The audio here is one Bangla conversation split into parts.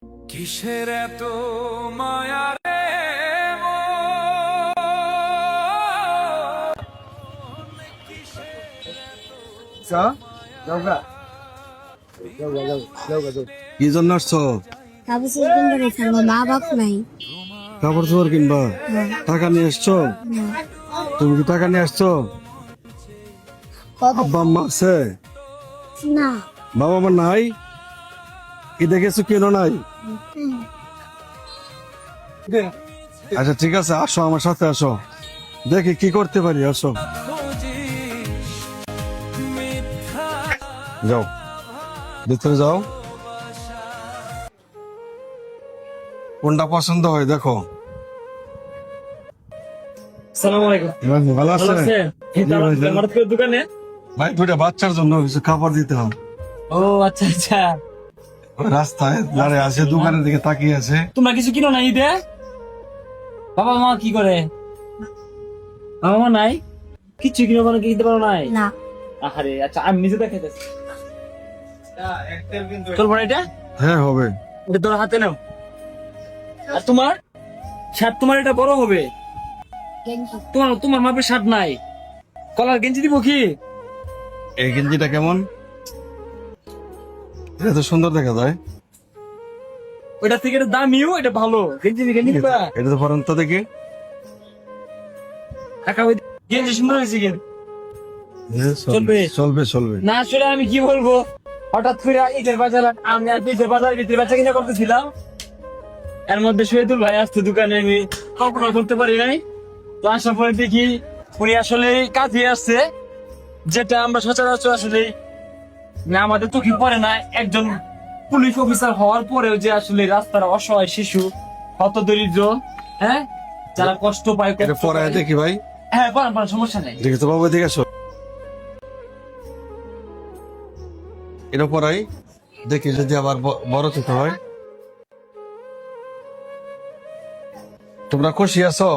কিসের এত মায়া রে কি জন্য আসছো? কাপড় চোপড় কিনবো রে খাবো, মা বাপ নাই। কাপড় চোপড় কিনবা? টাকা নিয়ে আসছো? তুমি কি টাকা নিয়ে আসছো? আব্বা আম্মা আছে? না। বাবা মা নাই? কি দেখেছো কেন নাই? আচ্ছা ঠিক আছে, আসো আমার সাথে আসো, দেখি কি করতে পারি, আসো। যাও ভিতরে যাও, কোনটা পছন্দ হয় দেখো। আসসালামু আলাইকুম। ভালো আছে? এই তো আমার তো দোকানে। ভাই দুইটা বাচ্চার জন্য কিছু খাবার দিতে হবে। ও আচ্ছা আচ্ছা, রাস্তায় দাঁড়িয়ে আছে, দোকানের দিকে তাকিয়ে আছে। তোমরা কিছু কিনো না ঈদে? বাবা মা কি করে? বাবা মা নাই, কিছু কিনো কোনো কিনতে পারো নাই? না। আরে আচ্ছা, আমি নিজে দেখাইতেছি। চলবো না এটা? হ্যাঁ হবে। এটা তোর হাতে নাও। আর তোমার শার্ট, তোমার এটা বড় হবে। তোমার তোমার মাপের শার্ট নাই, কলার গেঞ্জি দিব কি? এই গেঞ্জিটা কেমন? এটা তো সুন্দর দেখা যায়। ওইটা থেকে এটা দামিও, এটা ভালো গেঞ্জি গেঞ্জি দিবা। এটা তো পরন্ত দেখি। কাকা ওই গেঞ্জি সুন্দর হয়েছে কিন্তু। চলবে? চলবে চলবে। না আসলে আমি কি বলবো, হঠাৎ করে ঈদের বাজার, আমি আর ঈদের বাজার ভিতরে বাচ্চা কিনা করতেছিলাম, এর মধ্যে শহীদুল ভাই আসতো দোকানে, আমি কল্পনা করতে পারি নাই। তো আসার পরে দেখি উনি আসলে কাজে আসছে, যেটা আমরা সচরাচর আসলে আমাদের চোখে পড়ে না। একজন পুলিশ অফিসার হওয়ার পরেও যে আসলে রাস্তার অসহায় শিশু, হত দরিদ্র, হ্যাঁ, যারা কষ্ট পায়, এটা পরায় দেখি ভাই। হ্যাঁ পড়ান পড়ান, সমস্যা নেই। দেখি তো বাবু, দেখে আসো। এটা পরাই দেখি, যদি আবার বড় চোখে হয়। তোমরা খুশি আছো?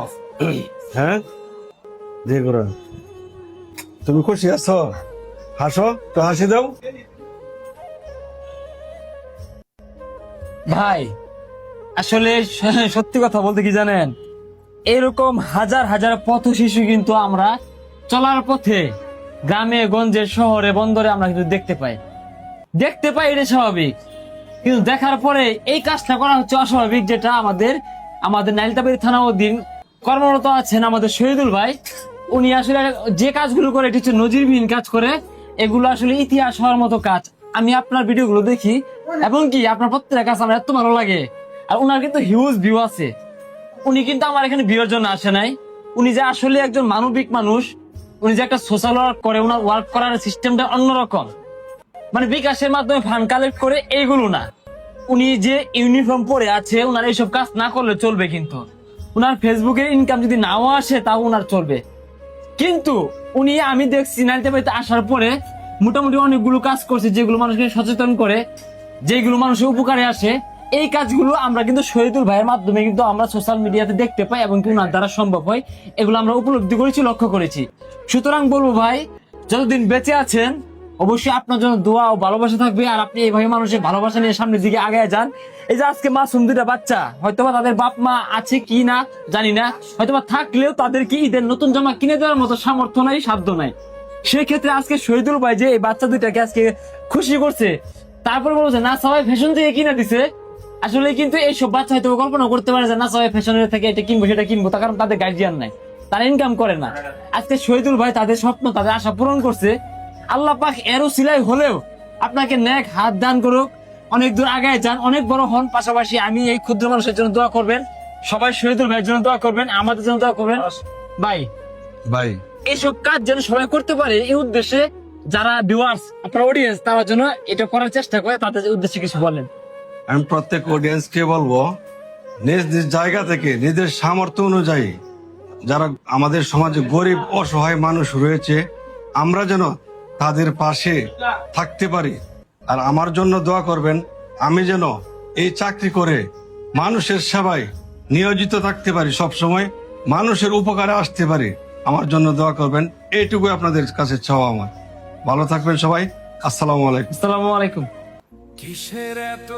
হ্যাঁ দেখো, তুমি খুশি আছো? হাসো তো, হাসি দাও। ভাই আসলে সত্যি কথা বলতে কি জানেন, এরকম হাজার হাজার পথ শিশু কিন্তু আমরা চলার পথে গ্রামে গঞ্জে শহরে বন্দরে আমরা কিন্তু দেখতে পাই, এটা স্বাভাবিক। কিন্তু দেখার পরে এই কাজটা করা হচ্ছে অস্বাভাবিক, যেটা আমাদের নাইলতাবাড়ি থানা অধীন কর্মরত আছেন আমাদের শহীদুল ভাই। উনি আসলে যে কাজগুলো করে এটি হচ্ছে নজিরবিহীন কাজ করে, এগুলো আসলে ইতিহাস হওয়ার মতো কাজ। আমি আপনার ভিডিওগুলো দেখি এবং কি আপনার প্রত্যেকটা কাজ আমার এত ভালো লাগে। আর উনার কিন্তু হিউজ ভিউ আছে। উনি কিন্তু আমার এখানে ভিউর জন্য আসে নাই, উনি যে আসলে একজন মানবিক মানুষ, উনি যে একটা সোশ্যাল ওয়ার্ক করে, উনার ওয়ার্ক করার সিস্টেমটা অন্যরকম। মানে বিকাশের মাধ্যমে ফান্ড কালেক্ট করে এইগুলো না, উনি যে ইউনিফর্ম পরে আছে, উনার এইসব কাজ না করলে চলবে, কিন্তু উনার ফেসবুকে ইনকাম যদি নাও আসে তাও উনার চলবে। কিন্তু উনি, আমি দেখছি নাইলতাবাড়িতে আসার পরে মোটামুটি অনেকগুলো কাজ করছে, যেগুলো মানুষকে সচেতন করে, যেগুলো মানুষের উপকারে আসে। এই কাজগুলো আমরা কিন্তু শহীদুল ভাইয়ের মাধ্যমে কিন্তু আমরা সোশ্যাল মিডিয়াতে দেখতে পাই এবং ওনার দ্বারা সম্ভব হয়, এগুলো আমরা উপলব্ধি করেছি, লক্ষ্য করেছি। সুতরাং বলবো ভাই, যতদিন বেঁচে আছেন অবশ্যই আপনার জন্য দোয়া ও ভালোবাসা থাকবে, আর আপনি এইভাবে মানুষের ভালোবাসা নিয়ে সামনের দিকে আগায় যান। এই যে আজকে মাসুম দুইটা বাচ্চা, হয়তোবা তাদের বাপ মা আছে কি না জানি না, হয়তোবা থাকলেও তাদেরকে ঈদের নতুন জামা কিনে দেওয়ার মতো সামর্থ্য নাই, সাধ্য নাই। সেই ক্ষেত্রে আজকে শহীদুল ভাই যে এই বাচ্চা দুইটাকে আজকে খুশি করছে, তারপর বলছে না সবাই ফ্যাশন থেকে কিনে দিছে। আসলে কিন্তু এইসব বাচ্চা হয়তো কল্পনা করতে পারে যে না সবাই ফ্যাশনের থেকে এটা কিনবো সেটা কিনবো, তার কারণ তাদের গার্জিয়ান নাই, তারা ইনকাম করে না। আজকে শহীদুল ভাই তাদের স্বপ্ন, তাদের আশা পূরণ করছে। আল্লাহ পাক এরও সিলাই হলেও আপনাকে নেক হাত দান করুক, অনেক দূর আগায় যান, অনেক বড় হন। পাশাপাশি আমি এই ক্ষুদ্র মানুষের জন্য দোয়া করবেন, সবাই শহীদুল ভাইয়ের জন্য দোয়া করবেন, আমাদের জন্য দোয়া করবেন ভাই। ভাই এইসব কাজ যেন সবাই করতে পারে, এই উদ্দেশ্যে যারা ভিউয়ার্স, আপনার অডিয়েন্স, তার জন্য এটা করার চেষ্টা করে, তাদের উদ্দেশ্যে কিছু বলেন। আমি প্রত্যেক অডিয়েন্সকে বলবো, নিজ নিজ জায়গা থেকে নিজের সামর্থ্য অনুযায়ী যারা আমাদের সমাজে গরিব অসহায় মানুষ রয়েছে, আমরা যেন তাদের পাশে থাকতে পারি। আর আমার জন্য দোয়া করবেন, আমি যেন এই চাকরি করে মানুষের সেবায় নিয়োজিত থাকতে পারি, সব সময় মানুষের উপকারে আসতে পারি। আমার জন্য দোয়া করবেন, এইটুকু আপনাদের কাছে চাওয়া আমার। ভালো থাকবেন সবাই। আসসালামু আলাইকুম। আসসালামু আলাইকুম। কিসের এত